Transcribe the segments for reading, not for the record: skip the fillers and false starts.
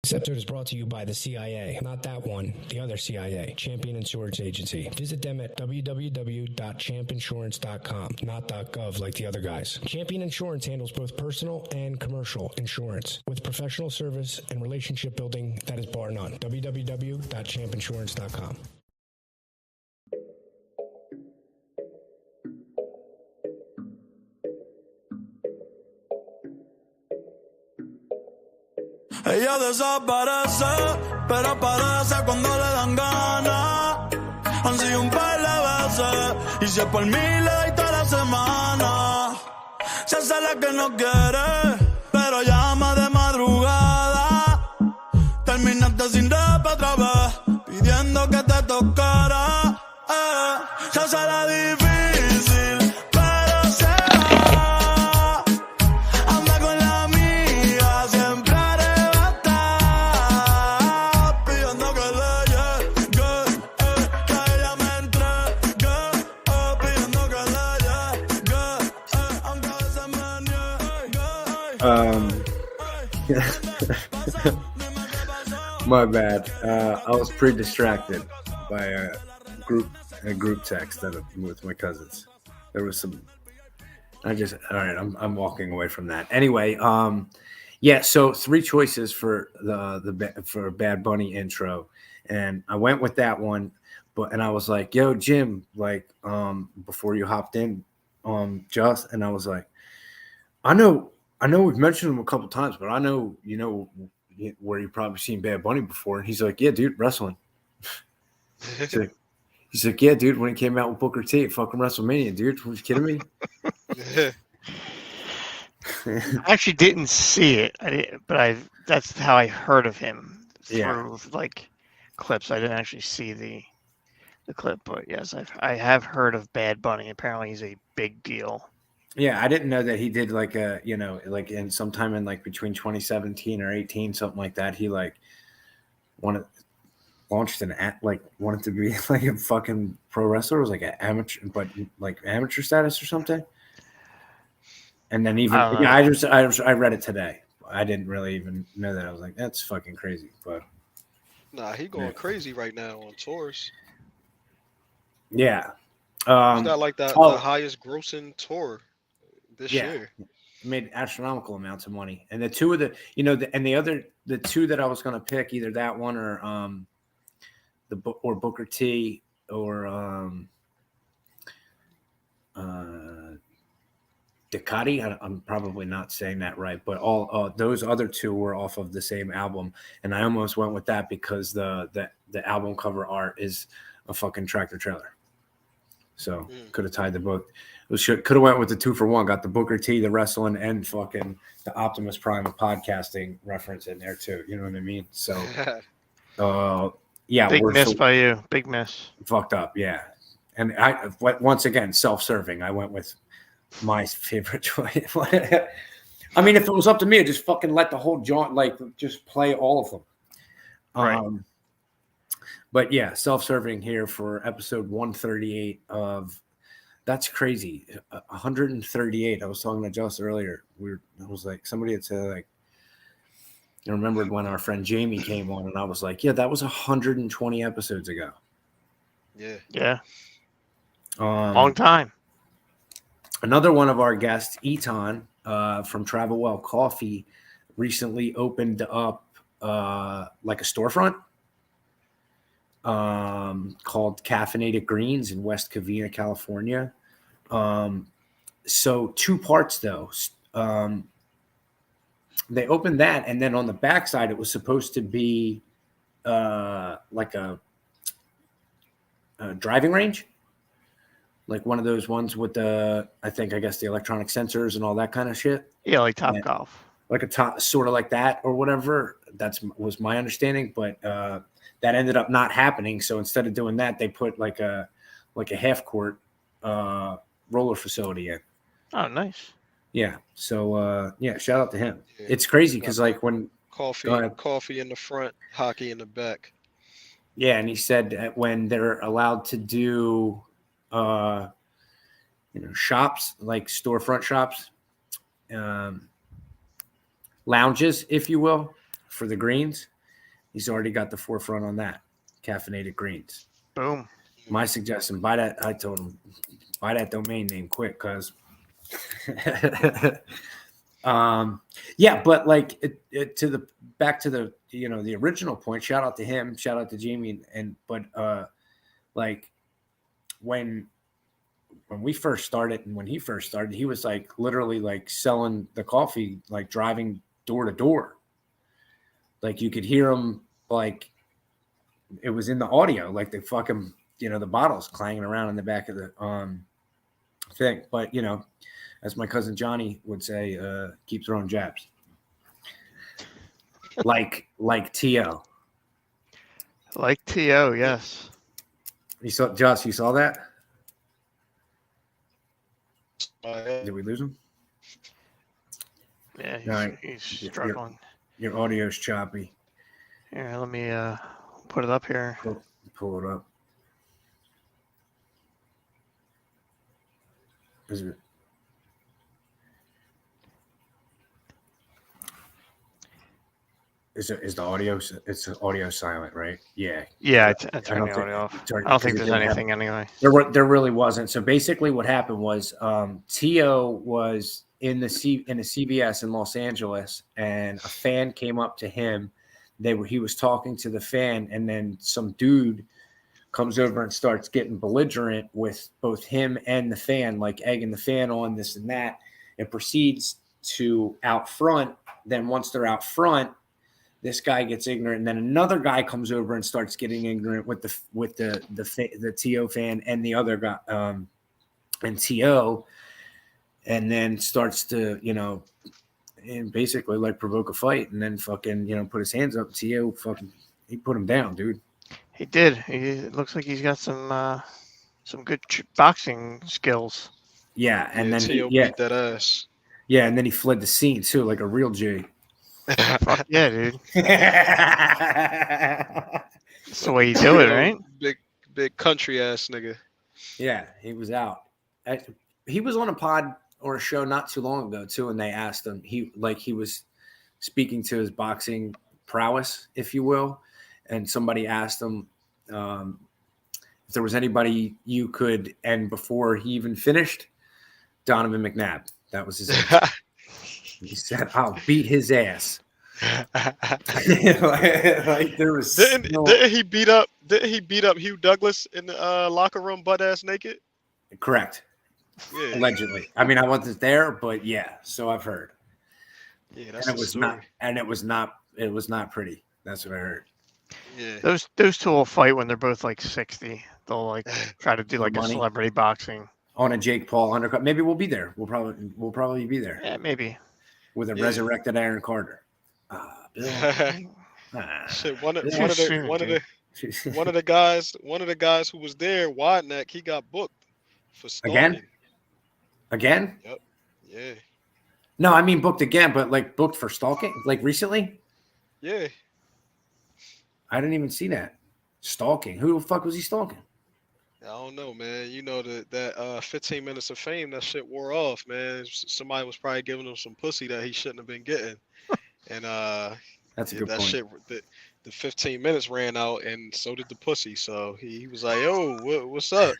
This episode is brought to you by the CIA. Not that one, the other CIA, Champion Insurance Agency. Visit them at www.champinsurance.com, not .gov like the other guys. Champion Insurance handles both personal and commercial insurance with professional service and relationship building that is bar none. www.champinsurance.com. Ella desaparece, pero aparece cuando le dan ganas. Han sido un par de veces, y si es por mí le doy toda la semana. Se hace la que no quiere, pero llama de madrugada. Terminaste sin rap otra vez, pidiendo que te tocara. Se hace la difícil, pero se va. Anda con la amiga, siempre arrebatada, pidiendo que le llegue, que a ella me entregue, pidiendo que le llegue, aunque a veces me niegue. My bad. I was pretty distracted by a group text with my cousins. There was some. All right. I'm walking away from that. Anyway, yeah. So 3 choices for for Bad Bunny intro, and I went with that one. And I was like, "Yo, Jim, like, before you hopped in, just," and I was like, I know we've mentioned him a couple times, but I know where you've probably seen Bad Bunny before. And he's like, yeah, dude, wrestling. he's like, yeah, dude, when he came out with Booker T at fucking WrestleMania, dude. Was you kidding me? I actually didn't see it, but that's how I heard of him through like clips. I didn't actually see the clip, but yes, I have heard of Bad Bunny. Apparently he's a big deal. Yeah, I didn't know that he did like like in sometime in like between 2017 or 18, something like that. He like wanted to be like a fucking pro wrestler. It was like an amateur, but like amateur status or something. And then even I read it today. I didn't really even know that. I was like, that's fucking crazy. But nah, he going crazy right now on tours. Yeah, he's got like the highest grossing tour this year. Made astronomical amounts of money. And the two of the two that I was going to pick, either that one or Booker T or Ducati. I'm probably not saying that right, but all those other 2 were off of the same album, and I almost went with that because the album cover art is a fucking tractor trailer. So could have tied the both. Could have went with the 2 for 1. Got the Booker T, the wrestling, and fucking the Optimus Prime of podcasting reference in there too. You know what I mean? So, yeah. Big miss by you. Big miss. Fucked up, yeah. And I once again self-serving. I went with my favorite choice. I mean, if it was up to me, I'd just fucking let the whole joint just play all of them. Right. But yeah, self-serving here for episode 138 of. That's crazy. 138. I was talking to Joss earlier. I was like, somebody had said like, I remembered when our friend Jamie came on, and I was like, yeah, that was 120 episodes ago. Yeah. Long time. Another one of our guests, Eton, from Travel Well Coffee, recently opened up like a storefront called Caffeinated Greens in West Covina, California. So 2 parts though. They opened that, and then on the backside it was supposed to be like a driving range, like one of those ones with the I guess the electronic sensors and all that kind of shit. Yeah, like Top Golf. Like a top, sort of like that or whatever. Was my understanding, but that ended up not happening. So instead of doing that, they put like a half court roller facility in. Oh, nice. Yeah. So shout out to him. Yeah. It's crazy because like when coffee in the front, hockey in the back. Yeah, and he said that when they're allowed to do shops, like storefront shops, lounges, if you will, for the greens, He's already got the forefront on that. Caffeinated greens. Boom. My suggestion, buy that. I told him, buy that domain name quick, cause. Yeah, but like back to the the original point. Shout out to him. Shout out to Jamie. But like when we first started and when he first started, he was like literally like selling the coffee, like driving door to door. Like you could hear him, like it was in the audio, like the fucking the bottles clanging around in the back of the thing. But as my cousin Johnny would say, keep throwing jabs. like T.O. Like T.O., yes. You saw Josh, you saw that? Did we lose him? Yeah, he's struggling. Your audio's choppy. Here, let me put it up here. Pull it up. Is the audio? It's the audio silent, right? Yeah. Yeah, I turned the audio off. I don't think there's anything anyway. There really wasn't. So basically, what happened was T.O. was in a CVS in Los Angeles, and a fan came up to him. He was talking to the fan, and then some dude comes over and starts getting belligerent with both him and the fan, like egging the fan on this and that. It proceeds to out front. Then once they're out front, this guy gets ignorant, and then another guy comes over and starts getting ignorant with the T.O. fan and the other guy and T.O. and then starts to and basically like provoke a fight, and then fucking put his hands up. T.O. fucking he put him down, dude. He did. It looks like he's got some good boxing skills. Yeah, and then T.O. beat that ass. Yeah, and then he fled the scene too, like a real G. Fuck yeah, dude. That's the way you do it, right? Big country ass nigga. Yeah, he was out. He was on a pod or a show not too long ago too, and they asked him. He was speaking to his boxing prowess, if you will, and somebody asked him if there was anybody you could. And before he even finished, Donovan McNabb. That was his answer. He said, "I'll beat his ass." Like there was. Didn't he beat up Hugh Douglas in the locker room, butt ass naked? Correct. Yeah. Allegedly. I mean, I wasn't there, but yeah. So I've heard. Yeah, that's and it was story. Not. And it was not. It was not pretty. That's what I heard. Yeah. Those two will fight when they're both like 60. They'll like try to do like a celebrity boxing on a Jake Paul undercut. Maybe we'll be there. We'll probably be there. Yeah, maybe. With a resurrected Aaron Carter. Shit, one of the guys who was there, Wideneck, he got booked for stalking. Again? Yep. Yeah. No, I mean booked again, but like booked for stalking, like recently. Yeah. I didn't even see that. Stalking. Who the fuck was he stalking? I don't know, man. You know that 15 minutes of fame, that shit wore off, man. Somebody was probably giving him some pussy that he shouldn't have been getting, and that's a good point. Shit, the 15 minutes ran out, and so did the pussy. So he was like, "Yo, what's up?"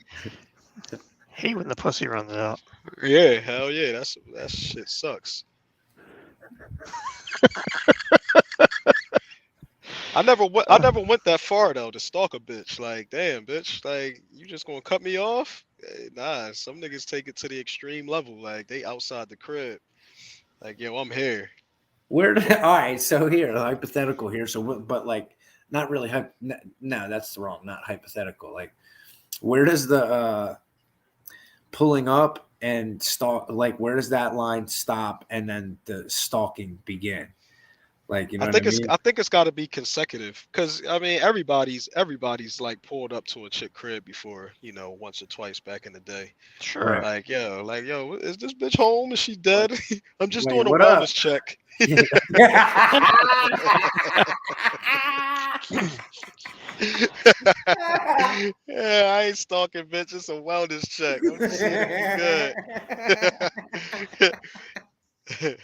Hate when the pussy runs out. Yeah, hell yeah, that shit sucks. I never went that far though to stalk a bitch. Like, damn, bitch, like you just gonna cut me off? Nah, some niggas take it to the extreme level. Like they outside the crib. Like, yo, I'm here. All right, so here, hypothetical here. So, but like, not really. No, that's wrong. Not hypothetical. Like, where does the pulling up and stalk? Like, where does that line stop and then the stalking begin? Like, you know, I think it's got to be consecutive, because I mean everybody's like pulled up to a chick crib before, once or twice back in the day. Sure. Like yo, is this bitch home? Is she dead? I'm just doing a wellness check. Yeah, I ain't stalking, bitch. It's a wellness check. I'm just seeing if you good.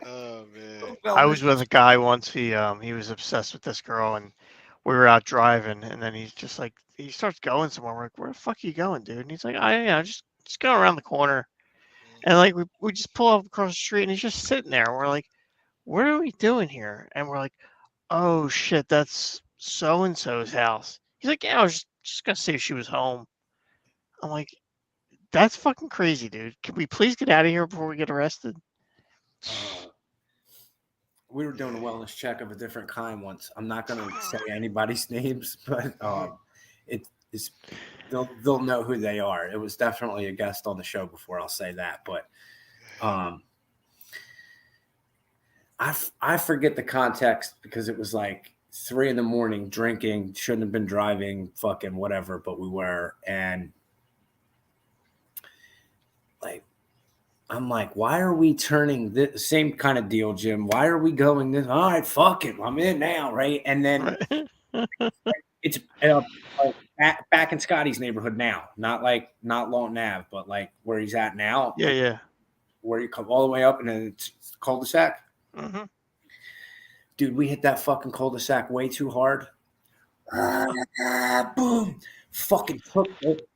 Oh man. I was with a guy once. He was obsessed with this girl, and we were out driving, and then he's just like he starts going somewhere. We're like, "Where the fuck are you going, dude?" And he's like, just going around the corner." And like we just pull up across the street, and he's just sitting there. And we're like, "What are we doing here?" And we're like, "Oh shit, that's so and so's house." He's like, "Yeah, I was just gonna see if she was home." I'm like, "That's fucking crazy, dude. Can we please get out of here before we get arrested?" We were doing a wellness check of a different kind once. I'm not going to say anybody's names, but it's they'll know who they are. It was definitely a guest on the show before. I'll say that, but I forget the context because it was like 3 a.m. drinking, shouldn't have been driving, fucking whatever, but we were, and like. I'm like, why are we turning this same kind of deal, Jim? Why are we going this? All right, fuck it. I'm in now, right? And then it's back in Scotty's neighborhood now. Not Lawton Ave, but like where he's at now. Yeah. Where you come all the way up and then it's cul-de-sac. Mm-hmm. Dude, we hit that fucking cul-de-sac way too hard. Boom. Fucking took it.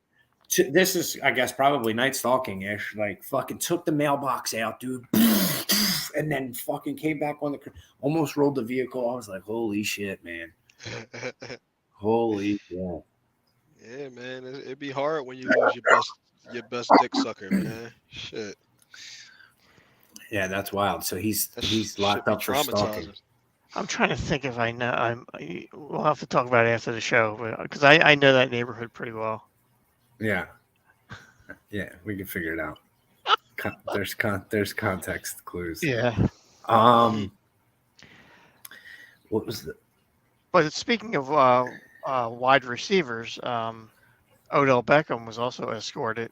This is, I guess, probably night stalking-ish. Like, fucking took the mailbox out, dude. And then fucking came back on almost rolled the vehicle. I was like, holy shit, man. Holy shit. Yeah, man. It'd be hard when you lose your best dick sucker, man. Shit. Yeah, that's wild. So he's locked up for stalking. I'm trying to think if I know. We'll have to talk about it after the show, because I know that neighborhood pretty well. Yeah, we can figure it out. There's context clues. Yeah. What was the? But speaking of wide receivers, Odell Beckham was also escorted.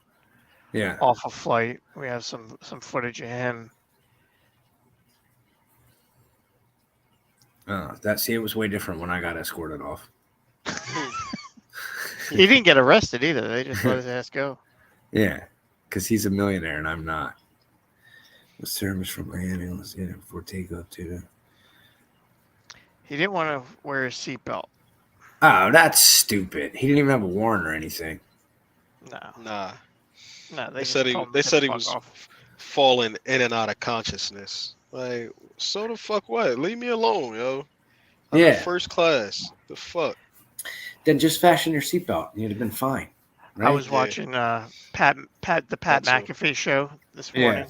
Yeah. Off a flight. We have some footage of him. It was way different when I got escorted off. He didn't get arrested either. They just let his ass go. Yeah, because he's a millionaire and I'm not. The service from Miami was in it before takeoff too. He didn't want to wear his seatbelt. Oh, that's stupid. He didn't even have a warrant or anything. Nah. They said he was falling in and out of consciousness. Like, so the fuck what? Leave me alone, yo. I'm in first class. The fuck. Then just fasten your seatbelt. You'd have been fine. Right? I was watching Pat McAfee show this morning,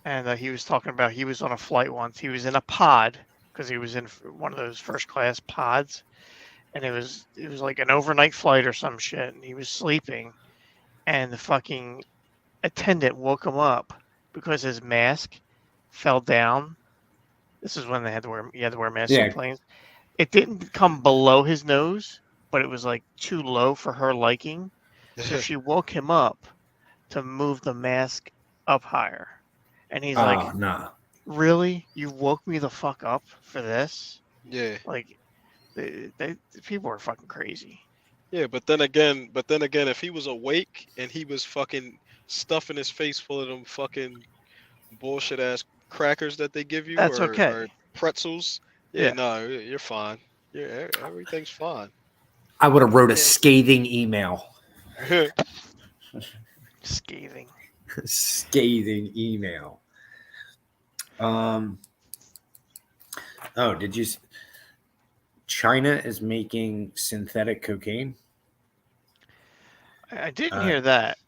and he was talking about he was on a flight once. He was in a pod because he was in one of those first class pods, and it was like an overnight flight or some shit. And he was sleeping, and the fucking attendant woke him up because his mask fell down. This is when you had to wear masks on planes. It didn't come below his nose, but it was like too low for her liking. So she woke him up to move the mask up higher. And he's like, nah. Really? You woke me the fuck up for this? Yeah. Like, the people are fucking crazy. Yeah, but then again, if he was awake and he was fucking stuffing his face full of them fucking bullshit ass crackers that they give you, that's or, okay. or pretzels, no, you're fine. Yeah, everything's fine. I would have wrote a scathing email. Scathing email. Did you? China is making synthetic cocaine. I didn't hear that.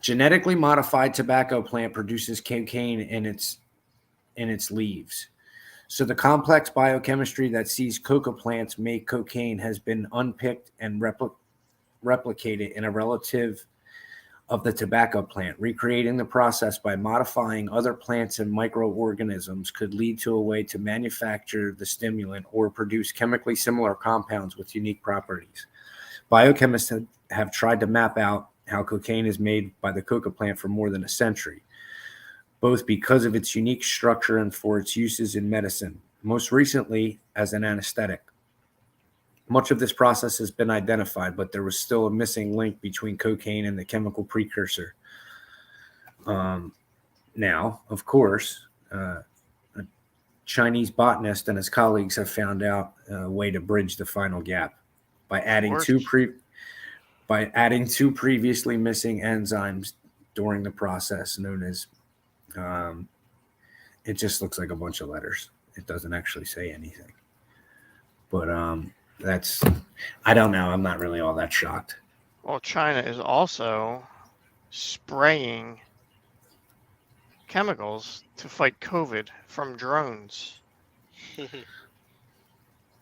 Genetically modified tobacco plant produces cocaine in its leaves. So the complex biochemistry that sees coca plants make cocaine has been unpicked and replicated in a relative of the tobacco plant. Recreating the process by modifying other plants and microorganisms could lead to a way to manufacture the stimulant or produce chemically similar compounds with unique properties. Biochemists have tried to map out how cocaine is made by the coca plant for more than a century, both because of its unique structure and for its uses in medicine, most recently as an anesthetic. Much of this process has been identified, but there was still a missing link between cocaine and the chemical precursor. Now, of course, Chinese botanist and his colleagues have found out a way to bridge the final gap by adding two previously missing enzymes during the process known as it just looks like a bunch of letters. It doesn't actually say anything. But that's, I don't know. I'm not really all that shocked. Well, China is also spraying chemicals to fight COVID from drones.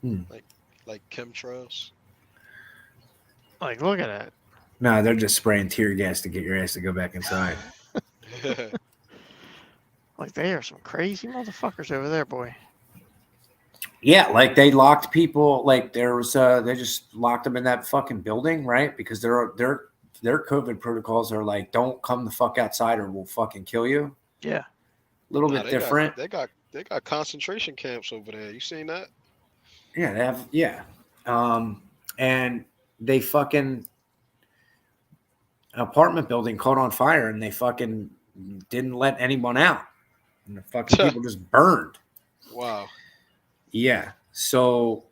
Like chemtrails. Like, look at that. No, they're just spraying tear gas to get your ass to go back inside. Like, they are some crazy motherfuckers over there, boy. Yeah, like they locked people. Like there was, they just locked them in that fucking building, right? Because their COVID protocols are like, don't come the fuck outside or we'll fucking kill you. Yeah, a little bit different. They got concentration camps over there. You seen that? Yeah, they have. Yeah, and they fucking apartment building caught on fire, and they fucking didn't let anyone out, and the fucking people just burned. Wow. Yeah, so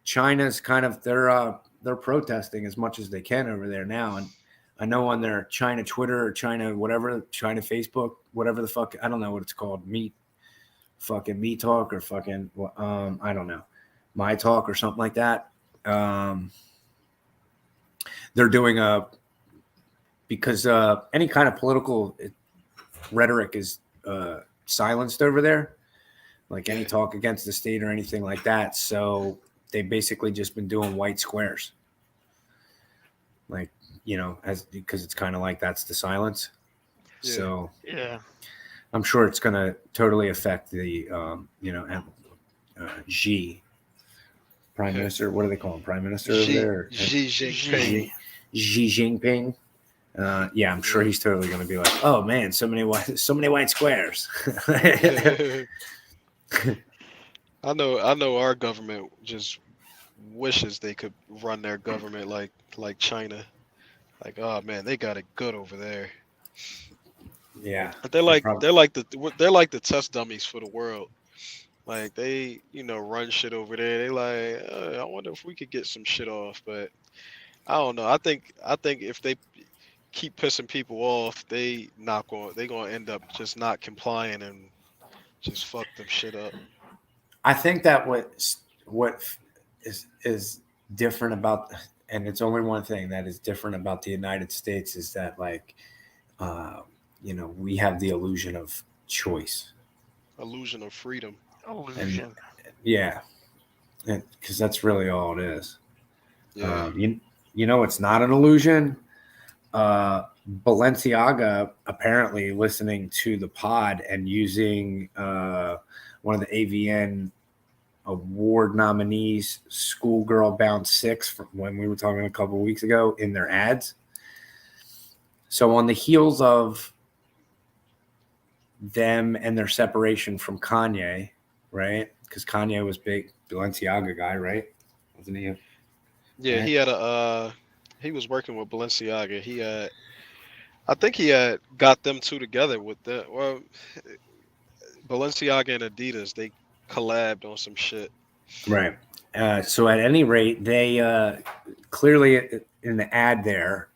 China's kind of they're protesting as much as they can over there now, and I know on their China Twitter or China whatever, China Facebook, whatever the fuck, I don't know what it's called, Me Talk or fucking I don't know, My Talk or something like that. They're doing because any kind of political rhetoric is silenced over there. Like any talk against the state or anything like that. So they basically just been doing white squares. Like, you know, because it's kind of like that's the silence. Yeah. So yeah, I'm sure it's going to totally affect the, Xi, Prime Minister. What do they call him? Prime Minister over there? Xi Jinping. Xi Jinping. Yeah, I'm sure he's totally going to be like, oh man, so many white squares. I know our government just wishes they could run their government like China. Like, oh man, they got it good over there. Yeah. But they're like the test dummies for the world. Like they, run shit over there. They like, I wonder if we could get some shit off, but I don't know. I think if they keep pissing people off, they're gonna end up just not complying and just fuck them shit up. I think that what is different about, and it's only one thing that is different about the United States is that we have the illusion of choice, illusion of freedom, illusion. Yeah, because that's really all it is. Yeah. It's not an illusion. Balenciaga apparently listening to the pod and using one of the AVN award nominees, Schoolgirl Bound 6, from when we were talking a couple of weeks ago, in their ads. So on the heels of them and their separation from Kanye, right? Because Kanye was big Balenciaga guy, right? Wasn't he? Yeah, he had he was working with Balenciaga. I think he had got them two together with that. Well, Balenciaga and Adidas, they collabed on some shit. Right. So at any rate, they clearly in the ad there,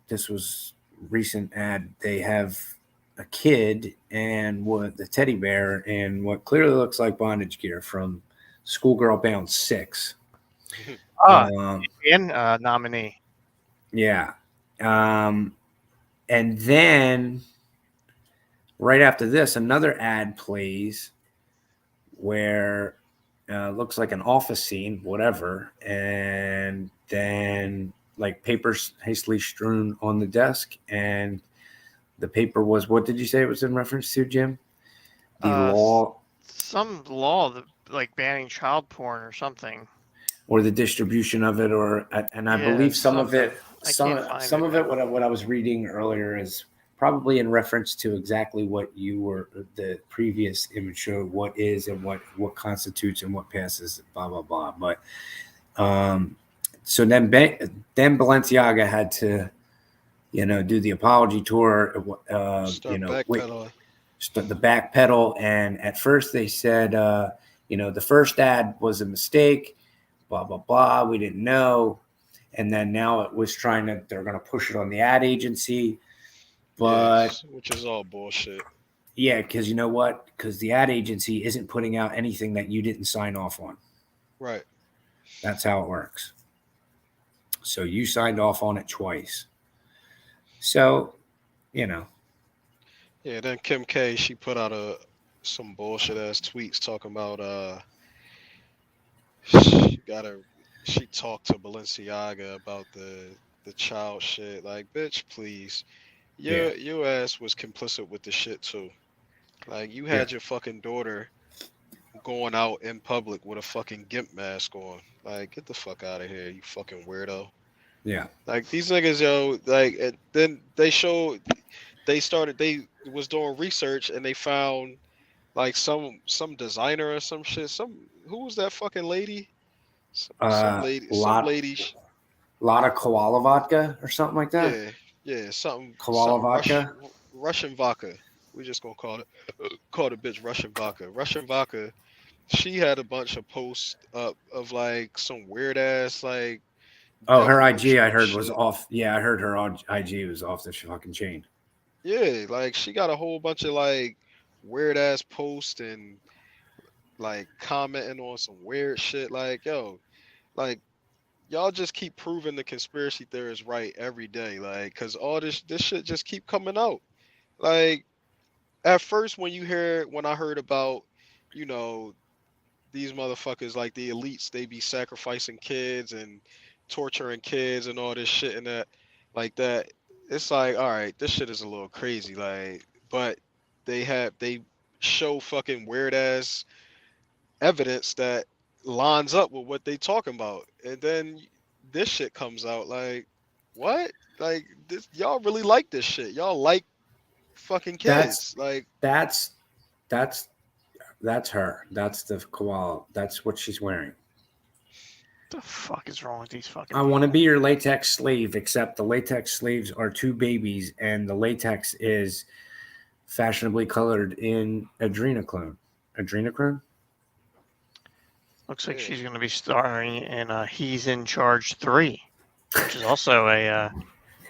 this was recent ad, they have a kid and the teddy bear in what clearly looks like bondage gear from Schoolgirl Bound 6. Nominee. Yeah. And then right after this, another ad plays where looks like an office scene, whatever. And then like papers hastily strewn on the desk. And the paper was, what did you say it was in reference to, Jim? The law. Some law like banning child porn or something. Or the distribution of it, I believe some of it, what I was reading earlier is probably in reference to exactly what the previous image showed, what is and what constitutes and what passes, blah blah blah. But so then Balenciaga had to, do the apology tour, the back pedal. And at first they said, the first ad was a mistake, blah, blah, blah. We didn't know. And then now it was they're going to push it on the ad agency. But yes, which is all bullshit. Yeah, because you know what? Because the ad agency isn't putting out anything that you didn't sign off on. Right. That's how it works. So you signed off on it twice. So, Yeah, then Kim K, she put out some bullshit ass tweets talking about she talked to Balenciaga about the child shit. Like, bitch, please. Your ass was complicit with the shit too. Like, you had your fucking daughter going out in public with a fucking gimp mask on. Like, get the fuck out of here, you fucking weirdo. yeah. Like, these niggas, yo, like, and then they was doing research and they found like some designer or some shit. Who was that fucking lady? Some lady. Lot of koala vodka or something like that. Yeah, something vodka. Russian vodka. We just gonna call it bitch Russian vodka. Russian vodka. She had a bunch of posts up of like some weird ass like. Oh, her IG I heard was off. Yeah, I heard her on IG was off the fucking chain. Yeah, like she got a whole bunch of like weird ass posts and like commenting on some weird shit. Like, yo, like y'all just keep proving the conspiracy theorists right every day. Like, cause all this shit just keep coming out. Like, at first when I heard about, these motherfuckers like the elites, they be sacrificing kids and torturing kids and all this shit and that, like that. It's like, all right, this shit is a little crazy. Like, but they show fucking weird ass evidence that lines up with what they talking about, and then this shit comes out. Like, what? Like, this, y'all really like this shit? Y'all like fucking kids? That's her. That's the koala. That's what she's wearing. The fuck is wrong with these fucking I want to be your latex slave, except the latex sleeves are two babies, and the latex is fashionably colored in adrenochrome. Adrenochrome? Looks like she's going to be starring in He's in Charge 3, which is also a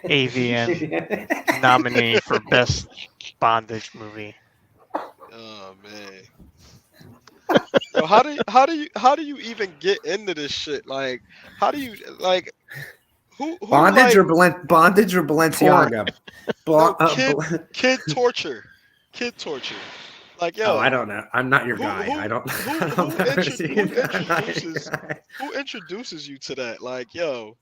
AVN nominee for Best Bondage Movie. Oh man. Yo, how do you even get into this shit? Like, how do you like who Bondage like, or Bondage or Balenciaga? Kid torture. Kid torture. Like, yo. Oh, I don't know. I'm not your guy. I don't. Who introduces you to that? Like, yo.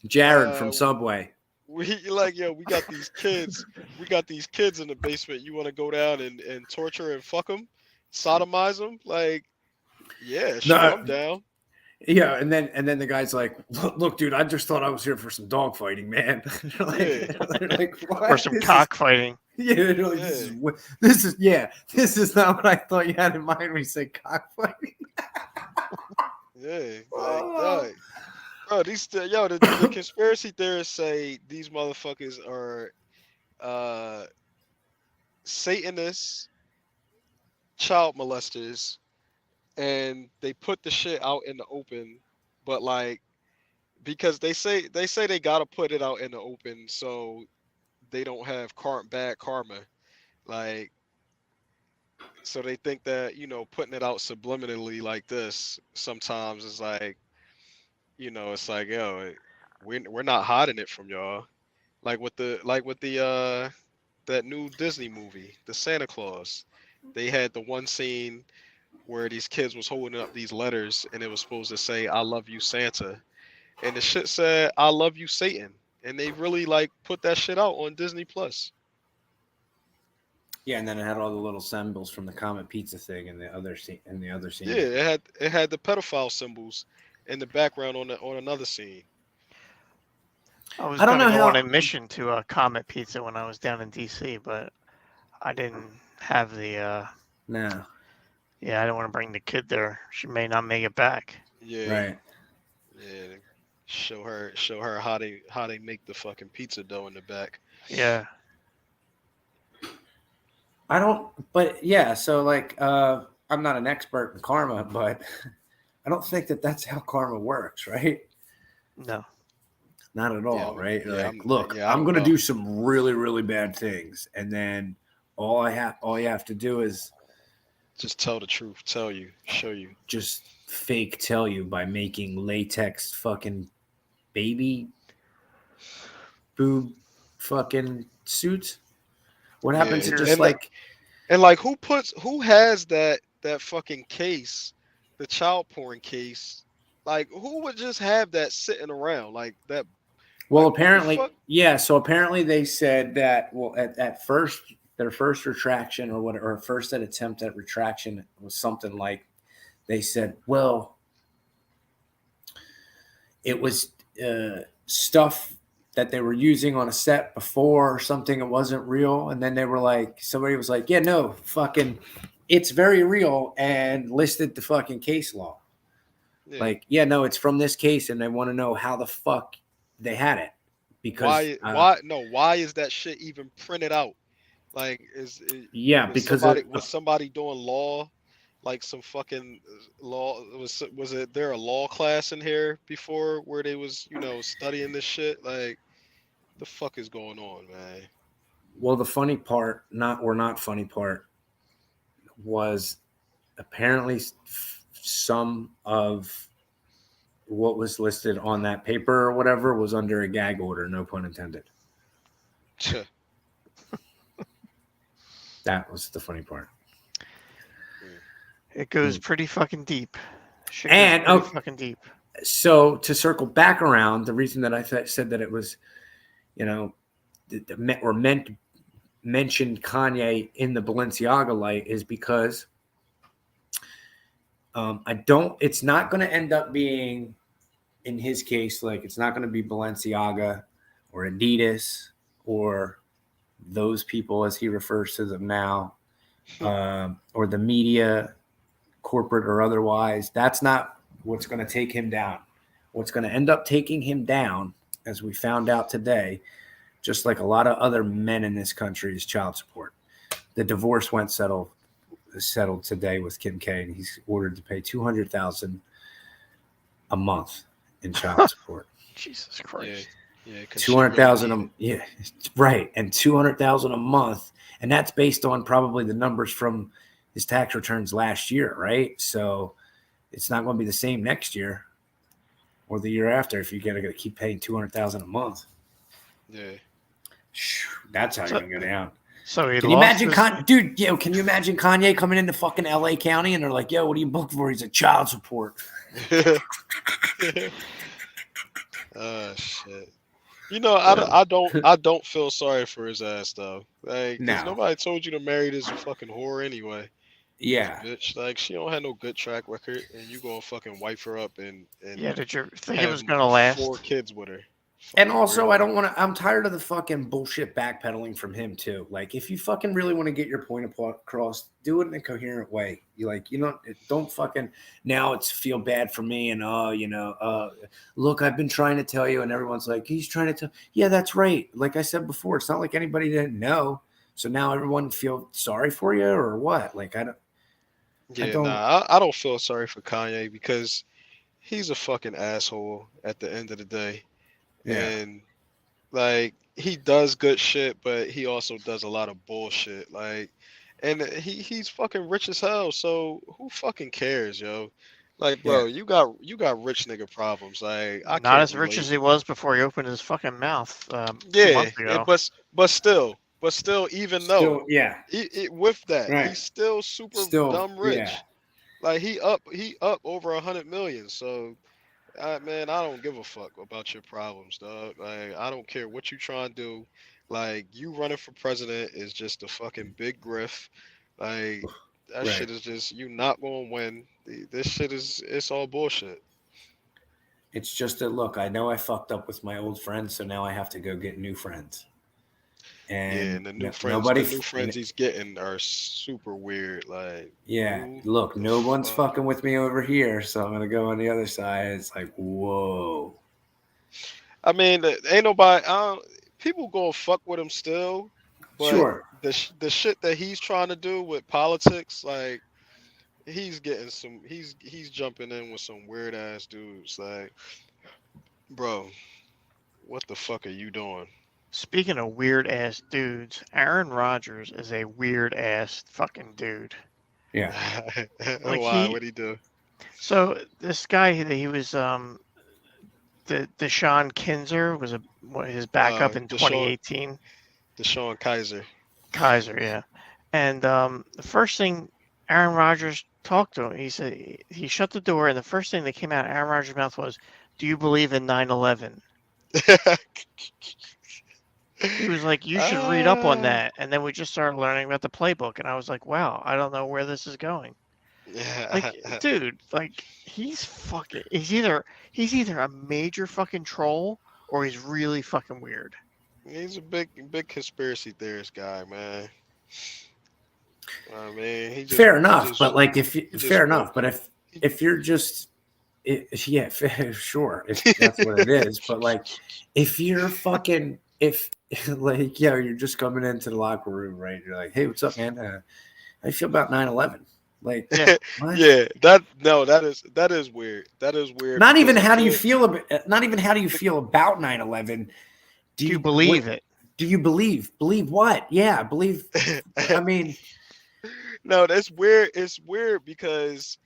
Jared from Subway. We got these kids. We got these kids in the basement. You want to go down and torture and fuck them, sodomize them? Like, yeah, sure, I'm down. Yeah, and then the guy's like, "Look, dude, I just thought I was here for some dog fighting, man." Or some cockfighting. Yeah, this is not what I thought you had in mind when you said cockfighting. Yeah, bro, the conspiracy theorists say these motherfuckers are Satanists, child molesters, and they put the shit out in the open, but like because they say they gotta put it out in the open so they don't have bad karma, like, so they think that putting it out subliminally like this sometimes is like, it's like, yo, we're not hiding it from y'all, like with the that new Disney movie, the Santa Claus. They had the one scene where these kids was holding up these letters and it was supposed to say "I love you, Santa," and the shit said "I love you, Satan," and they really like put that shit out on Disney Plus. Yeah, and then it had all the little symbols from the Comet Pizza thing and the other scene. Yeah, it had the pedophile symbols in the background on another scene. I was going to go on a mission to Comet Pizza when I was down in DC, but I didn't have the. No. Yeah, I don't want to bring the kid there. She may not make it back. Yeah. Right. Yeah. Show her how they make the fucking pizza dough in the back. Yeah. I don't, but yeah. So like, I'm not an expert in karma, but I don't think that that's how karma works, right? No. Not at Yeah, all, right? Like, I'm, look, yeah, I I'm don't gonna know. do some really, really bad things, and then all you have to do is Just tell the truth, show you. just fake tell you by making latex fucking baby boob fucking suits. What happened Yeah, to just and like like who has that fucking case, the child porn case? Like who would just have that sitting around like that? well, Like what the apparently, fuck? yeah. So apparently, they said that well, at first, their first retraction or whatever, or first attempt at retraction was something like they said, well, it was stuff that they were using on a set before or something. It wasn't real, and then they were like, somebody was like, yeah, no, fucking, it's very real, and listed the fucking case law. Yeah. Like, yeah, no, it's from this case, and they want to know how the fuck they had it because Why is that shit even printed out? Like yeah, was because of somebody doing law, like some fucking law? Was it there a law class in here before where they was studying this shit? Like the fuck is going on, man? well, the funny part, not funny part, was apparently some of what was listed on that paper or whatever was under a gag order, no pun intended. That was the funny part. It goes pretty fucking deep. Shit And goes pretty fucking deep. So to circle back around, the reason that I said that it was, or mentioned Kanye in the Balenciaga light is because it's not going to end up being, in his case, like it's not going to be Balenciaga or Adidas or those people as he refers to them now, or the media, corporate or otherwise. That's not what's going to take him down. What's going to end up taking him down, as we found out today, just like a lot of other men in this country, is child support. The divorce went settled today with Kim K, and he's ordered to pay $200,000 a month in child support. Jesus Christ. Yeah, $200,000. Yeah, right, and $200,000 a month, and that's based on probably the numbers from his tax returns last year, right? So it's not going to be the same next year or the year after if you're going to keep paying $200,000 a month. Yeah, that's how you're going to go down. So he can you imagine, dude? Can you imagine Kanye coming into fucking LA County and they're like, "Yo, what are you booked for?" He's a child support. Oh shit. I don't feel sorry for his ass though. Like, cause nobody told you to marry this fucking whore anyway. Yeah, bitch. Like, she don't have no good track record, and you gonna fucking wipe her up and yeah. Did you think it was gonna last? 4 kids with her. And also, I don't want to. I'm tired of the fucking bullshit backpedaling from him too. Like, if you fucking really want to get your point across, do it in a coherent way. Don't fucking now. It's feel bad for me and look, I've been trying to tell you, and everyone's like, he's trying to tell. Yeah, that's right. Like I said before, it's not like anybody didn't know. So now everyone feel sorry for you or what? Like I don't. Yeah, I don't feel sorry for Kanye because he's a fucking asshole at the end of the day. Yeah. And like he does good shit, but he also does a lot of bullshit. Like, and he's fucking rich as hell. So who fucking cares, yo? Like, bro, you got rich nigga problems. Like, I not can't as rich as he was before he opened his fucking mouth. 2 months ago. But still, even though, with that, right. he's still super dumb rich. Yeah. Like he up over 100 million. So. Man, I don't give a fuck about your problems, dog. Like, I don't care what you trying to do. Like, you running for president is just a fucking big grift. Like, that shit is just, you not going to win. This shit it's all bullshit. It's just a look. I know I fucked up with my old friends, so now I have to go get new friends. And the new friends he's getting are super weird. Like, look, no one's fucking with me over here, so I'm gonna go on the other side. It's like, whoa. I mean, ain't nobody. People gonna fuck with him still, But Sure. the shit that he's trying to do with politics, like he's jumping in with some weird ass dudes. Like, bro, what the fuck are you doing? Speaking of weird ass dudes, Aaron Rodgers is a weird ass fucking dude. Yeah. Like Why? What'd he do? So this guy, he was the Deshaun Kinzer was his backup in 2018. Deshaun Kaiser. Kaiser, yeah. And the first thing Aaron Rodgers talked to him, he said he shut the door, and the first thing that came out of Aaron Rodgers' mouth was, "Do you believe in 9/11?" He was like, "You should read up on that." And then we just started learning about the playbook, and I was like, "Wow, I don't know where this is going." Like, dude, like he's either a major fucking troll or he's really fucking weird. He's a big conspiracy theorist guy, man. I mean, fair enough, but like if you're just yeah, sure, if that's what it is, but like if you're fucking like you're just coming into the locker room, right? You're like, hey, what's up, man? How you feel about 9/11? Like, what? Yeah, that is weird. That is weird. Not even how do you feel about 9/11? Do you believe it? Do you believe what? Yeah, believe. I mean, no, that's weird. It's weird because,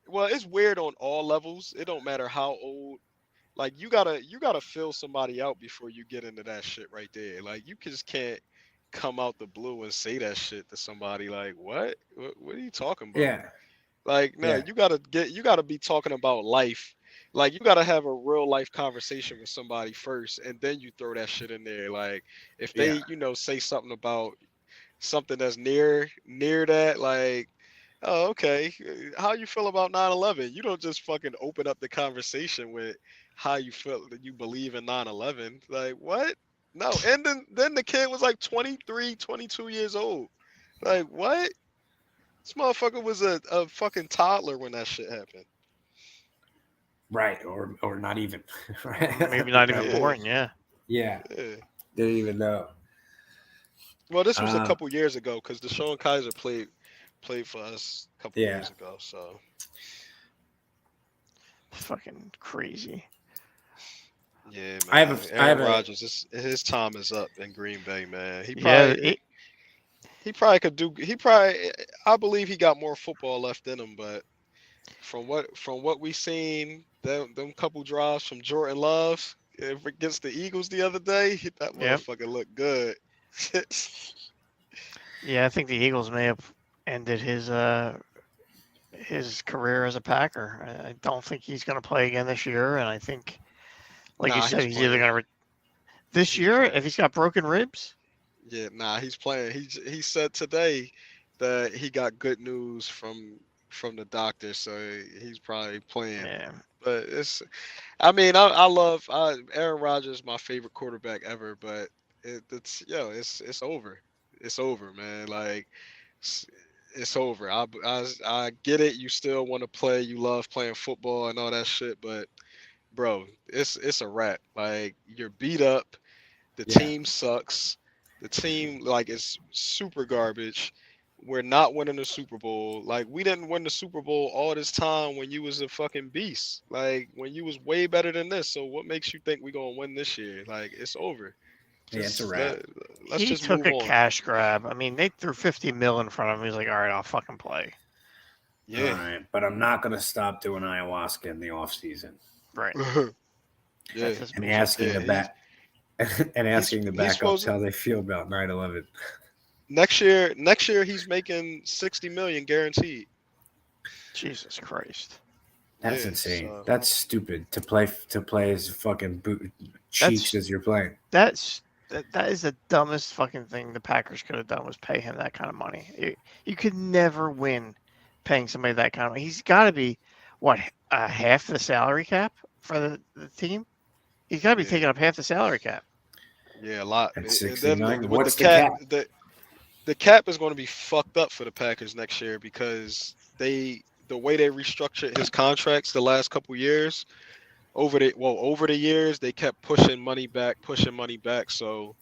well, it's weird on all levels. It don't matter how old. Like you gotta feel somebody out before you get into that shit right there. Like you just can't come out the blue and say that shit to somebody. Like what are you talking about? Yeah. Like no, you gotta be talking about life. Like you gotta have a real life conversation with somebody first, and then you throw that shit in there. Like if they say something about something that's near that, like, oh, okay, how you feel about 9/11? You don't just fucking open up the conversation with how you feel that you believe in 9/11. Like what? No. And then the kid was like 23, 22 years old. Like what? This motherfucker was a fucking toddler when that shit happened. Right, or not even. Maybe not even born. Yeah. Didn't even know. Well, this was a couple years ago because Deshaun Kaiser played for us a couple years ago. So fucking crazy. Yeah, man. Aaron Rodgers, his time is up in Green Bay, man. He probably could do. I believe he got more football left in him, but from what we seen, them couple drives from Jordan Love against the Eagles the other day, that motherfucker looked good. Yeah, I think the Eagles may have ended his career as a Packer. I don't think he's going to play again this year, and I think, like you said, he's either going to this year if he's got broken ribs. Yeah, he's playing. He said today that he got good news from the doctor, so he's probably playing. Yeah. But I love Aaron Rodgers, my favorite quarterback ever, but it's over. It's over, man. Like it's over. I get it. You still want to play. You love playing football and all that shit, but bro, it's a wrap. Like you're beat up. The team sucks. The team is super garbage. We're not winning the Super Bowl. Like we didn't win the Super Bowl all this time when you was a fucking beast. Like when you was way better than this. So what makes you think we're gonna win this year? Like it's over. It's a wrap. Let's he just took move a on. cash grab. I mean, they threw $50 million in front of him. He's like, all right, I'll fucking play. Yeah. All right, but I'm not gonna stop doing ayahuasca in the off season. Right. Yeah. And asking the backups how they feel about 9/11. Next year he's making $60 million guaranteed. Jesus Christ. That's insane. So. That's stupid to play as fucking cheeks as you're playing. That is the dumbest fucking thing the Packers could have done was pay him that kind of money. You could never win paying somebody that kind of money. He's got to be half the salary cap for the team. He's got to be taking up half the salary cap. Yeah, a lot. And then what's the cap? The cap is going to be fucked up for the Packers next year because the way they restructured his contracts the last couple years, over the years they kept pushing money back. So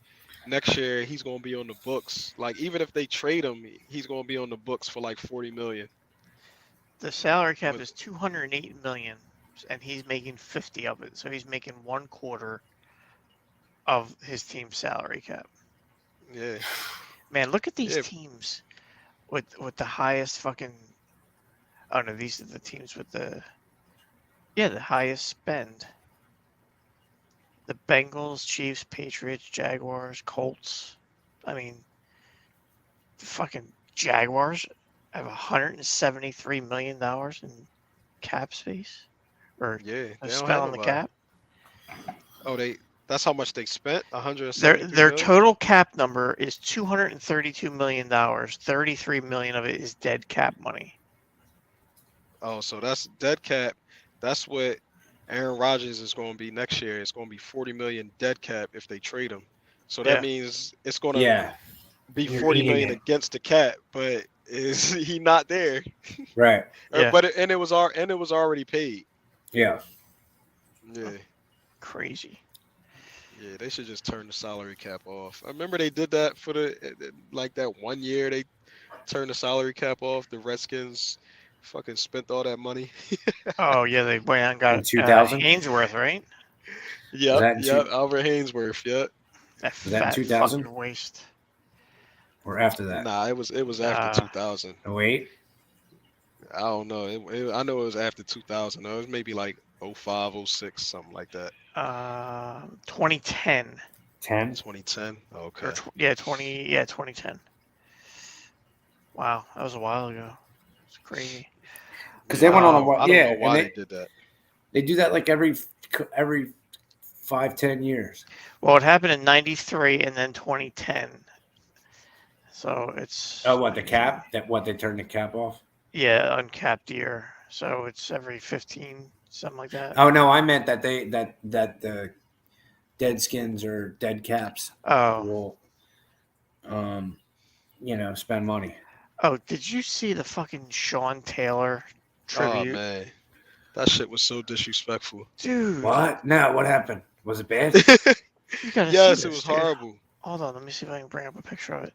next year he's gonna be on the books. Like even if they trade him, he's gonna be on the books for like 40 million. The salary cap is 208 million, and he's making 50 of it. So he's making 1/4 of his team's salary cap. Yeah. Man, look at these teams with the highest fucking. Oh no, these are the teams with the highest spend. The Bengals, Chiefs, Patriots, Jaguars, Colts. I mean, the fucking Jaguars have $173 million in cap space, or spent on the cap. Oh, that's how much they spent. 173. Their total cap number is $232 million. 33 million of it is dead cap money. Oh, so that's dead cap. That's what Aaron Rodgers is going to be next year. It's going to be 40 million dead cap if they trade him. So that means it's going to be 40 million against the cap, but is he not there? Right. But it was already paid. Yeah. Yeah. Crazy. Yeah, they should just turn the salary cap off. I remember they did that for that 1 year they turned the salary cap off. The Redskins fucking spent all that money. Oh yeah, they went and got 2000? Hainsworth, right? Yep, Albert Hainsworth. Yep. Was that 2000? Waste. Or after that? Nah, it was after 2000. Oh wait. I don't know. I know it was after 2000. It was maybe like 05, 06, something like that. 2010. 2010. Okay. 2010. Wow, that was a while ago. It's crazy. Because they went on a I don't know why they did that. They do that like every 5-10 years. Well, it happened in '93 and then 2010. So it's. Oh, what the cap? They turned the cap off? Yeah, uncapped year. So it's every 15, something like that. Oh no, I meant that the dead skins or dead caps will, spend money. Oh, did you see the fucking Sean Taylor tribute? Oh man, that shit was so disrespectful. Dude. What? No, what happened? Was it bad? Yes, it was horrible. Hold on, let me see if I can bring up a picture of it.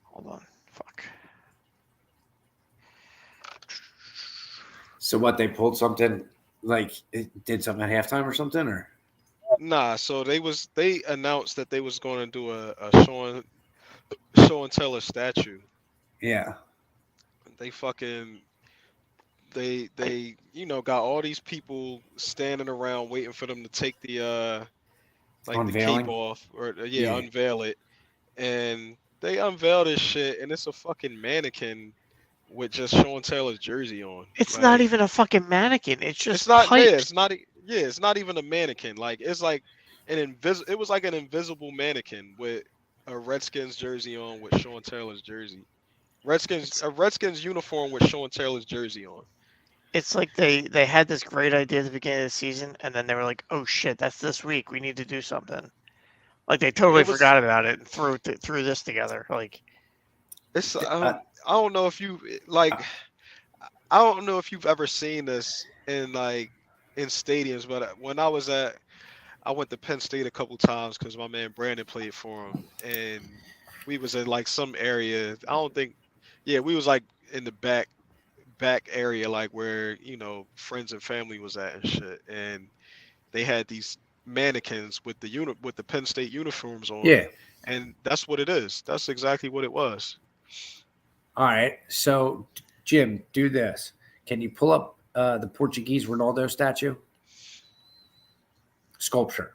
Hold on. Fuck. So what? They pulled something like it did something at halftime or something, or? Nah. So they announced that they was going to do a Sean Taylor statue. Yeah. They got all these people standing around waiting for them to take the the cape off or unveil it, and they unveil this shit and it's a fucking mannequin with just Sean Taylor's jersey on. It's not even a fucking mannequin. It's just it's not even a mannequin. Like it's like it was like an invisible mannequin with a Redskins jersey on with Sean Taylor's jersey. A Redskins uniform with Sean Taylor's jersey on. It's like they had this great idea at the beginning of the season, and then they were like, "Oh shit, that's this week. We need to do something." Like they totally forgot about it and threw this together. Like it's I don't know if you like. I don't know if you've ever seen this in stadiums, but when I went to Penn State a couple times because my man Brandon played for him, and we was in like some area. We was like in the back area, like where friends and family was at and shit, and they had these mannequins with the Penn State uniforms on. Yeah, and that's what it is. That's exactly what it was. All right, so Jim, do this. Can you pull up the Portuguese Ronaldo statue sculpture?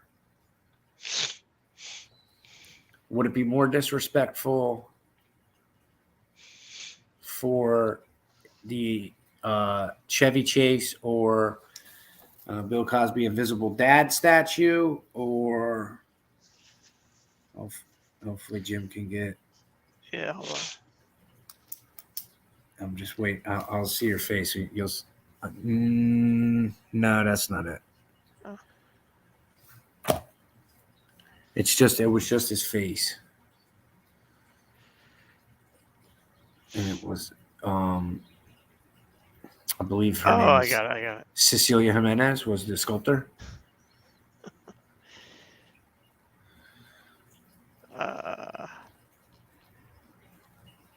Would it be more disrespectful for the Chevy Chase or Bill Cosby Invisible Dad statue, or hopefully Jim can get? Yeah, hold on. I'm just waiting. I'll see your face. You'll. No, that's not it. Oh. It was just his face, and it was I believe her Oh, name I is got it. Cecilia Jimenez was the sculptor.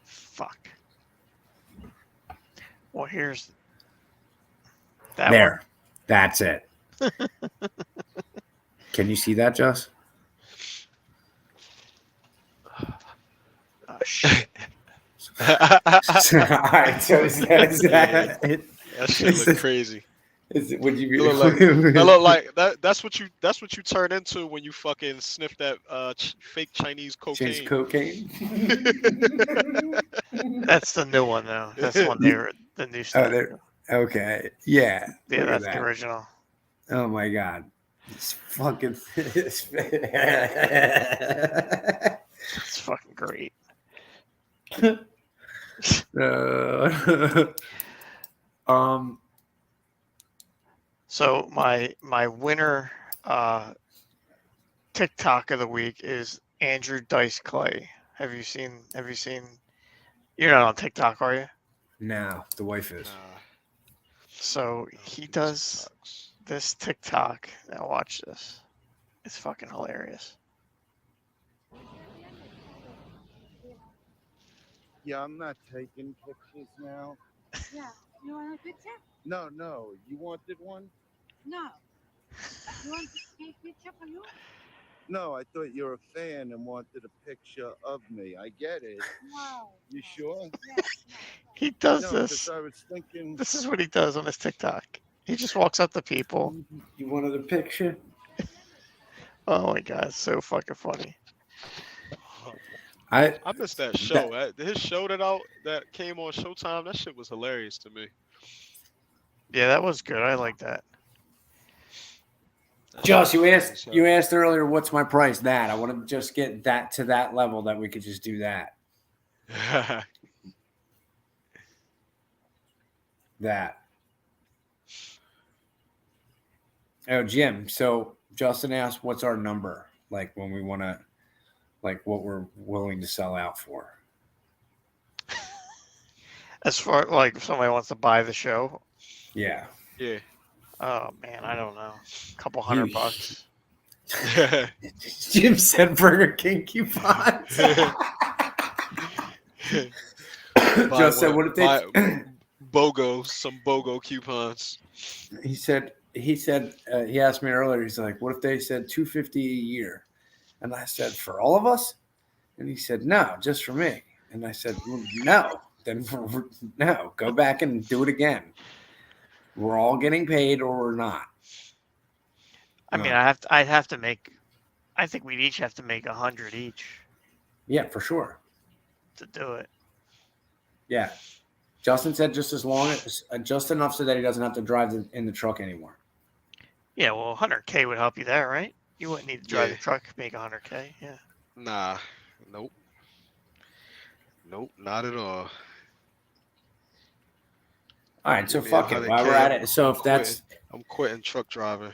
Fuck. Well, here's that There. one. That's it. Can you see that, Joss? Oh, shit. All right, so is that That shit look crazy. Would you be? That look like that. That's what you turn into when you fucking sniff that fake Chinese Change cocaine. cocaine? That's the new one, though. That's the one the new Oh, stuff. okay. Yeah. Yeah, look at that's that. the original. Oh my god. It's fucking It's fucking great. So my winner TikTok of the week is Andrew Dice Clay. Have you seen? You're not on TikTok, are you? No, the wife is. So he does this TikTok. Now watch this. It's fucking hilarious. Yeah, I'm not taking pictures now. Yeah. You want a picture? No. You wanted one? No. You want to take picture for you? No, I thought you were a fan and wanted a picture of me. I get it. No. You sure? Yes. He does No, this. because I was thinking. This is what he does on his TikTok. He just walks up to people. You wanted a picture? Oh my god, it's so fucking funny. I missed that show. His show that came on Showtime. That shit was hilarious to me. Yeah, that was good. I like that. Josh, you asked earlier, what's my price? That I want to just get that to that level that we could just do that. That. Oh, Jim. So Justin asked, what's our number? Like when we want to, like what we're willing to sell out for. As far like if somebody wants to buy the show. Yeah. Yeah. Oh man, I don't know. A couple $100. Jim said Burger King coupons. Just said, what if they some BOGO coupons? He said he asked me earlier, he's like, what if they said $250 a year? And I said, for all of us? And he said, no, just for me. And I said, well, no, then no, go back and do it again. We're all getting paid or we're not. I mean, I'd have to make. I think we'd each have to make 100 each. Yeah, for sure. To do it. Yeah. Justin said just enough so that he doesn't have to drive in the truck anymore. Yeah, well, 100K would help you there, right? You wouldn't need to drive the truck, make 100K. Yeah. Nah. Nope, not at all. All right, so fuck it. While we're at it, so I'm quitting truck driving.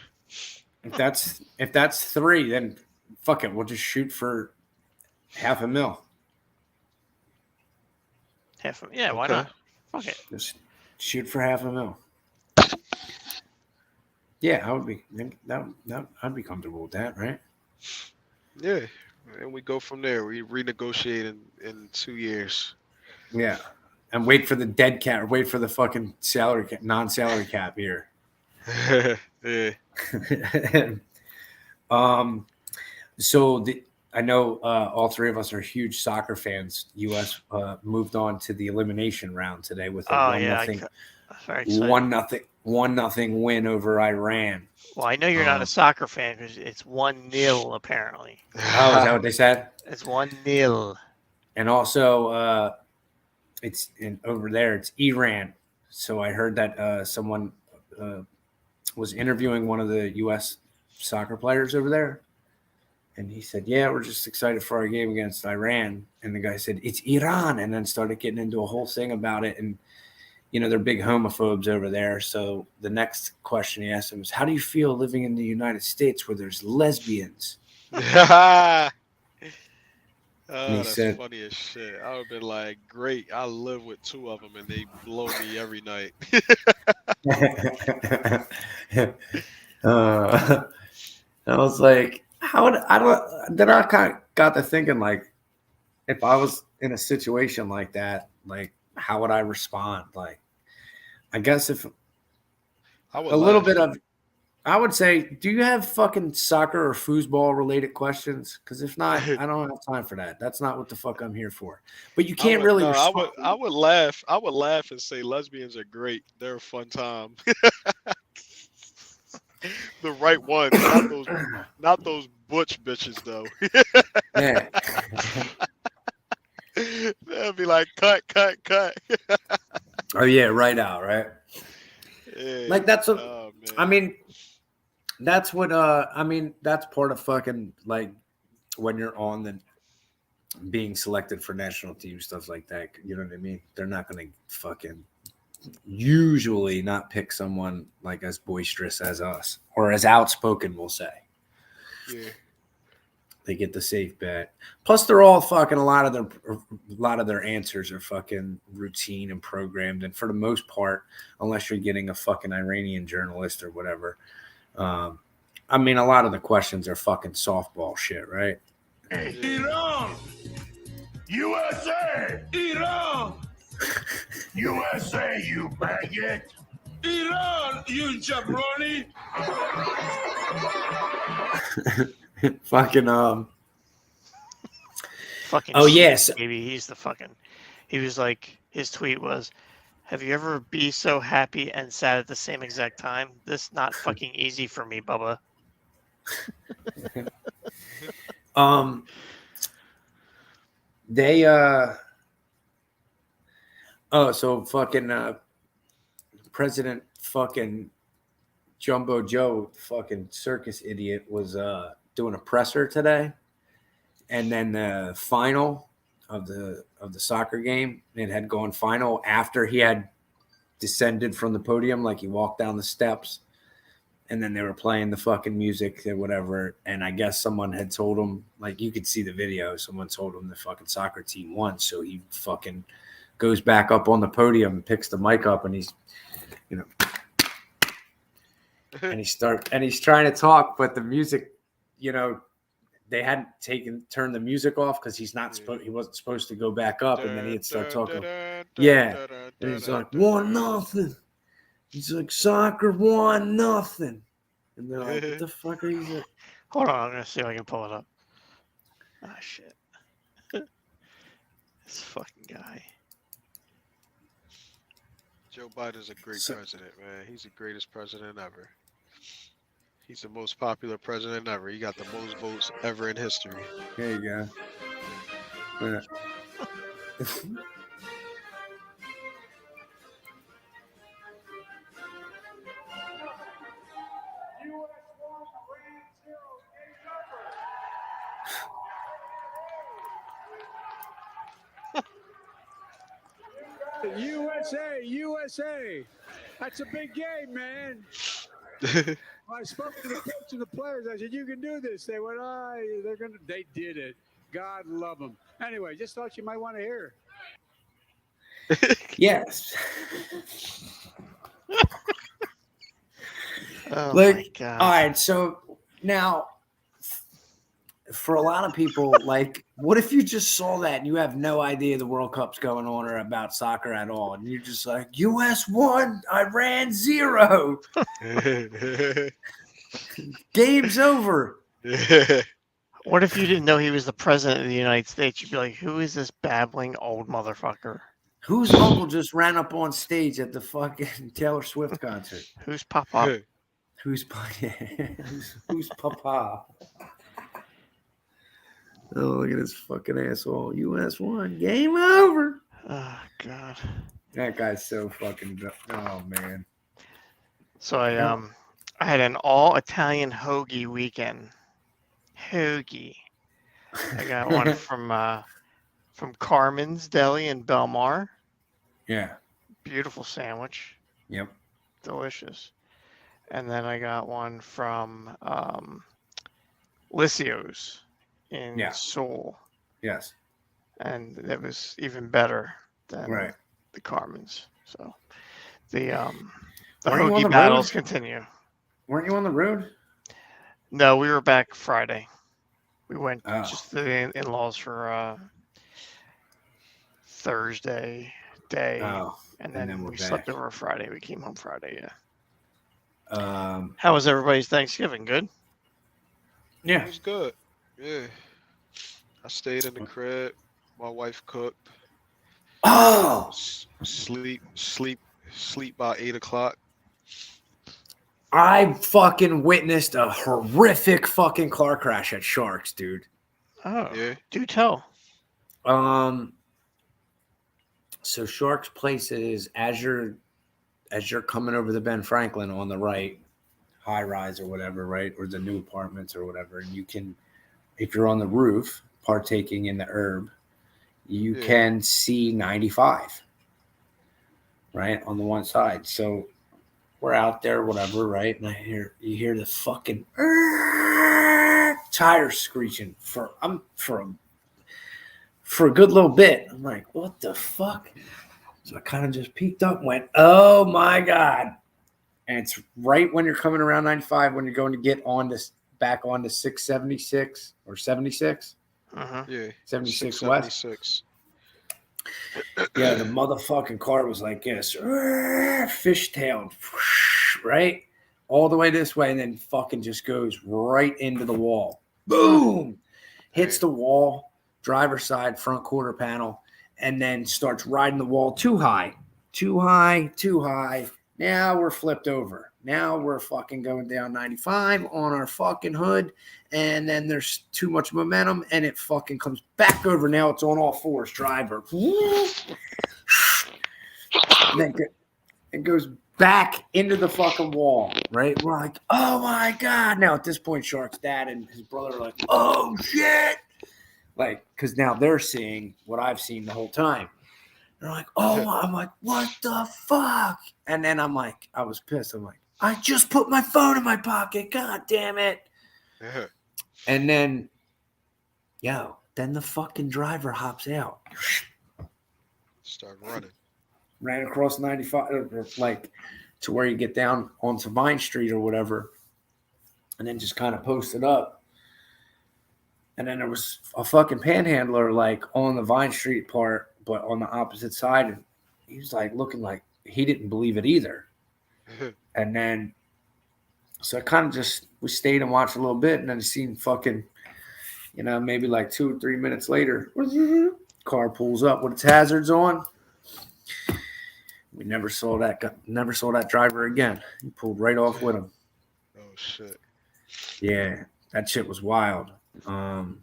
If that's 3, then fuck it. We'll just shoot for $500,000. Yeah, why not? Fuck it. Just shoot for $500,000. Yeah, I'd be comfortable with that, right? Yeah, and we go from there. We renegotiate in 2 years. Yeah, and wait for the dead cap, or wait for the fucking non-salary cap here. Yeah. So I know all 3 of us are huge soccer fans. U.S. moved on to the elimination round today with a 1-0 win over Iran. Well, I know you're not a soccer fan because it's 1-0 apparently. Oh, is that what they said? It's 1-0. And also, it's over there. It's Iran. So I heard that someone was interviewing one of the U.S. soccer players over there. And he said, yeah, we're just excited for our game against Iran. And the guy said, it's Iran. And then started getting into a whole thing about it. And, you know, they're big homophobes over there. So the next question he asked him was, how do you feel living in the United States where there's lesbians? And Oh, he that's said, funny as shit. I would have been like, great, I live with two of them and they blow me every night. I was like, how would I don't? Then I kind of got to thinking, like, if I was in a situation like that, like, how would I respond? Like, I guess if I would a little laugh. bit of, I would say, do you have fucking soccer or foosball related questions? Because if not, I don't have time for that. That's not what the fuck I'm here for. But you I can't would really no, respond. I would laugh. I would laugh and say lesbians are great. They're a fun time. The right ones, not those butch bitches though. Yeah. They'll be like, cut, cut, cut. Oh yeah, right out, right? Yeah. Like that's what Oh man. I mean. That's what I mean. That's part of fucking like when you're on the being selected for national team stuff like that. You know what I mean? They're not gonna fucking usually not pick someone like as boisterous as us or as outspoken. We'll say. Yeah. They get the safe bet. Plus, they're all fucking. A lot of their answers are fucking routine and programmed. And for the most part, unless you're getting a fucking Iranian journalist or whatever, I mean, a lot of the questions are fucking softball shit, right? Iran, USA, Iran, USA, you maggot. Iran, you jabroni. Fucking Fucking Oh shit, yes. baby. He's the fucking. He was like, his tweet was, "Have you ever be so happy and sad at the same exact time? This not fucking easy for me, Bubba." They so fucking President fucking Jumbo Joe fucking circus idiot was doing a presser today, and then the final of the soccer game, it had gone final after he had descended from the podium, like he walked down the steps, and then they were playing the fucking music or whatever, and I guess someone had told him, like you could see the video, someone told him the fucking soccer team won, so he fucking goes back up on the podium and picks the mic up, and he's, you know, and he's trying to talk, but the music, you know, they hadn't turned the music off because he wasn't supposed to go back up, and then he'd start talking. Yeah, and he's like 1-0. He's like, soccer 1-0, and they're like, what the fuck are you? Hold on, I'm gonna see if I can pull it up. Ah, shit. This fucking guy. Joe Biden's a great president, man. He's the greatest president ever. He's the most popular president ever. He got the most votes ever in history. There you go. Yeah. USA, USA. That's a big game, man. I spoke to the coach and the players. I said, "You can do this." They went, They did it. God love them. Anyway, just thought you might want to hear. Yes. Oh Like, my god. all right, so now for a lot of people, like, what if you just saw that and you have no idea the World Cup's going on or about soccer at all, and you're just like, US 1, Iran 0. Game's over. What if you didn't know he was the president of the United States? You'd be like, who is this babbling old motherfucker? Whose uncle just ran up on stage at the fucking Taylor Swift concert? Who's Papa? Who's Papa? Oh, look at this fucking asshole. US 1. Game over. Oh, God. That guy's so fucking... Oh, man. So I had an all-Italian hoagie weekend. Hoagie. I got one from Carmen's Deli in Belmar. Yeah. Beautiful sandwich. Yep. Delicious. And then I got one from Lysio's in Seoul. Yes. And it was even better than Right. the Carmen's. So the Weren't you on hoagie the battles road? continue. Weren't you on the road? No, we were back Friday. We went Oh. just to the in-laws for Thursday day, Oh. and And then then we're we slept back. over Friday. We came home Friday. Yeah. Um. How was everybody's Thanksgiving? Good. It Yeah. was good. Yeah. I stayed in the crib. My wife cooked. Oh. Sleep by 8 o'clock. I fucking witnessed a horrific fucking car crash at Sharks, dude. Oh, Yeah. do tell. So Sharks Place is as you're coming over the Ben Franklin on the right, high rise or whatever, right? Or the new apartments or whatever. And you can, if you're on the roof partaking in the herb, you can see 95, right? On the one side. So we're out there, whatever, right? And you hear the fucking tires screeching for a good little bit. I'm like, what the fuck? So I kind of just peeked up and went, oh my God. And it's right when you're coming around 95 when you're going to get on this back onto 676 or 76. Yeah. 76 West. 76. Yeah, the motherfucking car was like this, fishtailed, right? All the way this way, and then fucking just goes right into the wall. Boom! Hits the wall, driver's side, front quarter panel, and then starts riding the wall too high. Now we're flipped over. Now we're fucking going down 95 on our fucking hood, and then there's too much momentum, and it fucking comes back over. Now it's on all fours, driver. And then it goes back into the fucking wall, right? We're like, oh my God. Now at this point, Shark's dad and his brother are like, oh shit. Like, because now they're seeing what I've seen the whole time. They're like, oh, I'm like, what the fuck? And then I'm like, I was pissed. I'm like, I just put my phone in my pocket. God damn it. And then, then the fucking driver hops out. Start running. Ran across 95, like to where you get down onto Vine Street or whatever. And then just kind of posted up. And then there was a fucking panhandler like on the Vine Street part, but on the opposite side. And he was like looking like he didn't believe it either. And then, so I kind of just, we stayed and watched a little bit. And then I seen fucking, maybe like 2 or 3 minutes later, car pulls up with its hazards on. We never saw that driver again. He pulled right off with him. Oh, shit. Yeah, that shit was wild. So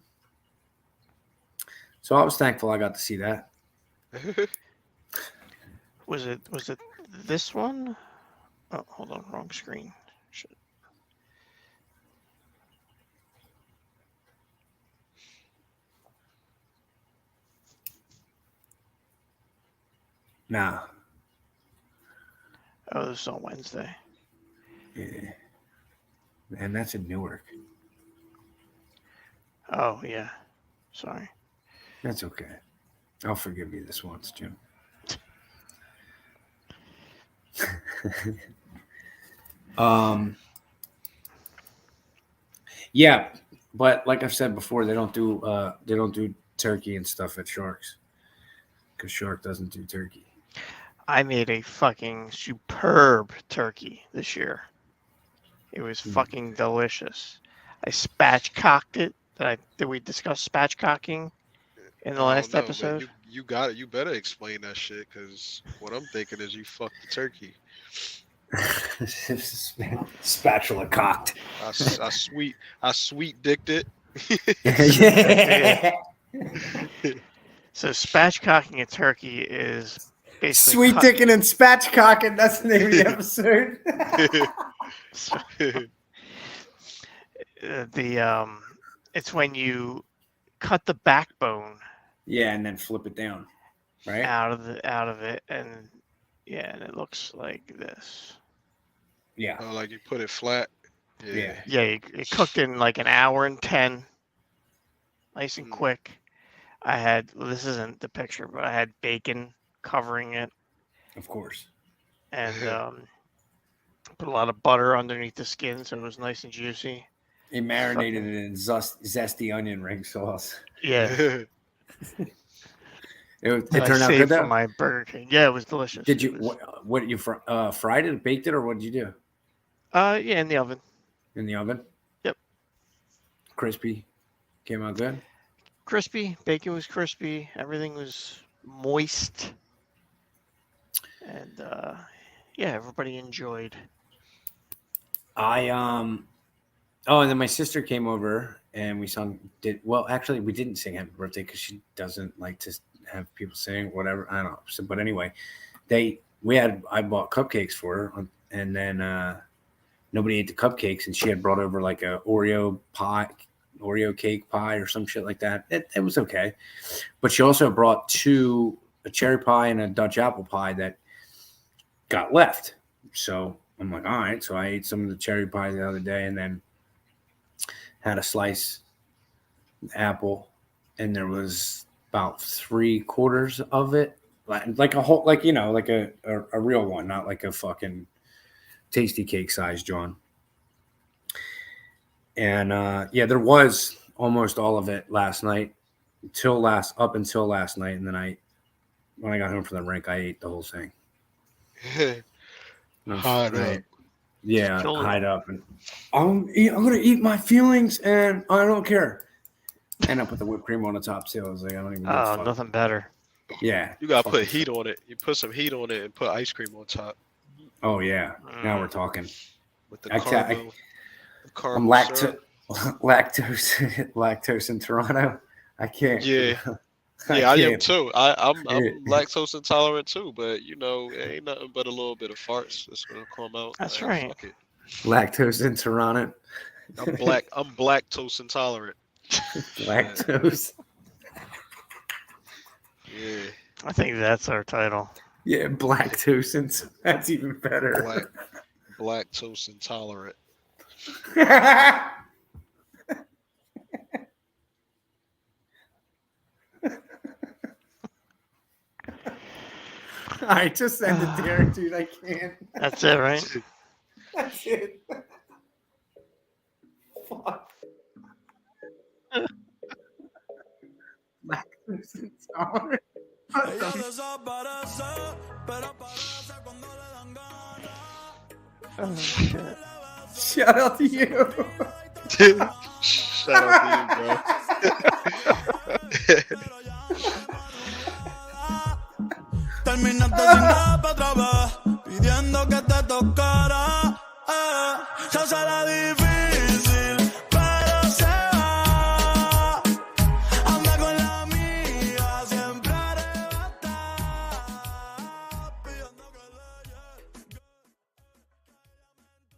I was thankful I got to see that. Was it this one? Oh, hold on, wrong screen. Shit. Nah. Oh, this is on Wednesday. Yeah. And that's in Newark. Oh, yeah. Sorry. That's okay. I'll forgive you this once, Jim. Yeah, but like I've said before, they don't do turkey and stuff at Sharks because Shark doesn't do turkey. I made a fucking superb turkey this year. It was fucking delicious. I spatchcocked it. Did we discuss spatchcocking in the last episode? You got it. You better explain that shit, because what I'm thinking is you fucked the turkey. Spatula cocked. I sweet dicked it. So spatchcocking a turkey is basically sweet dicking and spatchcocking. That's the name of the episode. It's when you cut the backbone. Yeah, and then flip it down, right? Out of it, and and it looks like this. Yeah. Oh, like you put it flat. Yeah. Yeah, it cooked in like an hour and 10. Nice and quick. I had, this isn't the picture, but I had bacon covering it. Of course. And put a lot of butter underneath the skin so it was nice and juicy. He marinated it in zesty onion ring sauce. Yeah. It turned out good though? For my Burger King. Yeah, it was delicious. Did you, what you fried it, baked it, or what did you do? Yeah, in the oven. In the oven? Yep. Crispy. Came out good? Crispy. Bacon was crispy. Everything was moist. And yeah, everybody enjoyed. and then my sister came over and we actually we didn't sing happy birthday because she doesn't like to have people sing, whatever. I don't know. So, but anyway, I bought cupcakes for her, and then nobody ate the cupcakes, and she had brought over like a Oreo cake pie or some shit like that. It was okay. But she also brought a cherry pie and a Dutch apple pie that got left. So I'm like, all right. So I ate some of the cherry pie the other day and then had a slice apple, and there was about 3/4 of it, like a whole, like, you know, like a real one, not like a fucking tasty cake size, John. And there was almost all of it last night up until last night, and then when I got home from the rink, I ate the whole thing. Hide up. Yeah, hide up, and I'm gonna eat my feelings, and I don't care. And I put the whipped cream on the top too. I was like, I don't even. Oh, nothing better. Yeah, you gotta put heat on it. You put some heat on it and put ice cream on top. Oh yeah, now we're talking. With the caramel. I'm lactose in Toronto. I can't. Yeah. I am too. I'm lactose intolerant too, but you know, it ain't nothing but a little bit of farts that's gonna come out. That's right. Fuck it. Lactose intolerant. I'm lactose intolerant. Lactose. Yeah. I think that's our title. Yeah, lactose. That's even better. Lactose intolerant. All right, just send it there, dude. I can't. That's it, right? That's it. Fuck. Lactose intolerant. Oh, shit. Shout out to you. Shout out to you, bro.